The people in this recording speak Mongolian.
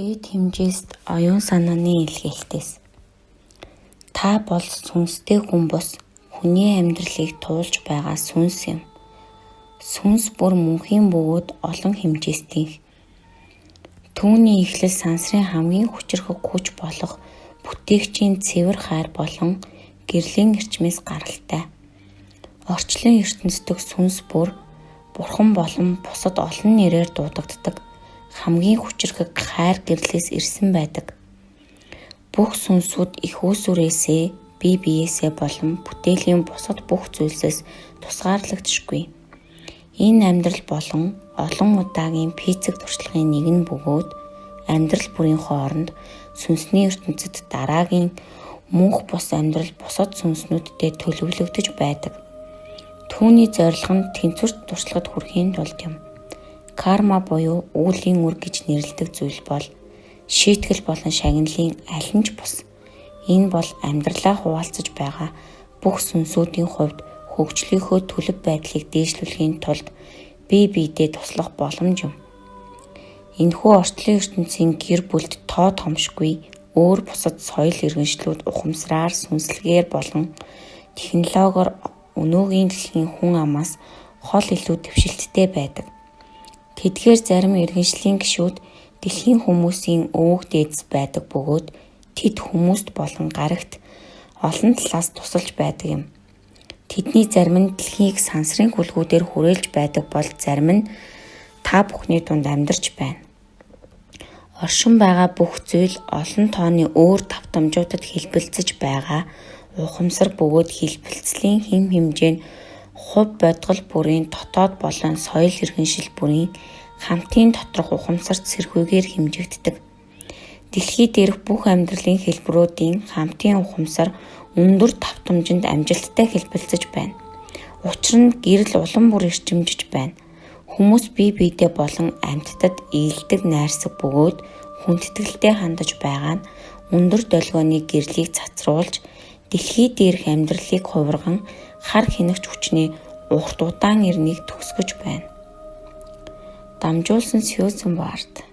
Дээд хэмжээст оюун санааны илгээлтээс та бол сүнстэй хүн бус хүний амьдралыг туулж байгаа сүнс юм. Сүнс бүр мөнхийн бөгөөд олон хэмжээстийн. Түүний эхлэл сансрын хамгийн хүчрхэг хүч болох бүтээгчийн цэвэр хайр болон гэрлийн эрчмээс гаралтай. Орчлон ертөнцийн сүнс бүр бурхан болон бусад олон нэрээр дуудагддаг хамгийн хүчрхэг хайр гэрлээс ирсэн байдаг. Бүх сүнсүүд их үүсвэрээсээ, бие биесээ болон бүтээлийн бусад бүх зүйлсээс тусгаарлагдшгүй. Энэ амьдрал болон олон удаагийн физик туршлагын нэгэн бөгөөд амьдрал бүрийн хооронд сүнсний ертөнцид дараагийн мөнх бус амьдрал бусад сүнснүүдтэй төлөвлөгдөж байдаг. Түүний зорилго нь тэнцвэрт туршлагад хүрэхийн тулд юм. Карма буюу үүлийн үр гэж нэрлэдэг зүйл бол шийтгэл болон шагналын аль нь ч бус. Энэ бол амьдралаа хуваалцаж байгаа бүх сүнсүүдийн хувьд хөгжлийнхөө төлөв байдлыг дээшлүүлэхийн тулд бие биедээ туслах боломж юм. Энэхүү орчлон ертөнцийн гэр бүлд тоо томшгүй өөр бусад соёл иргэншлүүд ухамсараар, сүнслэгээр болон технологиор өнөөгийн дэлхийн хүн амаас хол илүү дэвшилттэй байдаг. Тэдгээр зарим иргэншлийн гишүүд дэлхийн хүмүүсийн өвөг дээдэс байдаг бөгөөд тэд хүмүүст болон гарагт олон талаас тусалж байдаг юм. Тэдний зарим нь дэлхийг сансрын хүлгүүдээр хүрээлж байдаг бол зарим нь та бүхний дунд амьдарч байна. Оршин байгаа бүх зүйл олон тооны өөр давтамжуудад хэлбэлцэж байгаа ухамсар бөгөөд хэлбэлцлийн хэм хэмжээ нь хувь бодгол бүрийн дотоод болон соёл иргэншил бүрийн хамтын доторх ухамсарт сэрхүүгээр хэмжигддэг. Дэлхий дээрх бүх амьдралын хэлбэрүүдийн хамтын ухамсар өндөр давтамжинд амжилттай хэлбэлцэж байна. Учир нь гэрэл улам бүр эрчимжиж байна. Хүмүүс бие биедээ болон амьтдад ийдэг найрсаг бөгөөд хүндэтгэлтэй хандаж байгаа нь өндөр долгионы гэрлийг цацруулж дэлхий дээрх амьдралыг хувирган хар хянагч хүчний урт удаан ирнийг төгсгөж байна. Дамжуулсан Сьюзен Вард.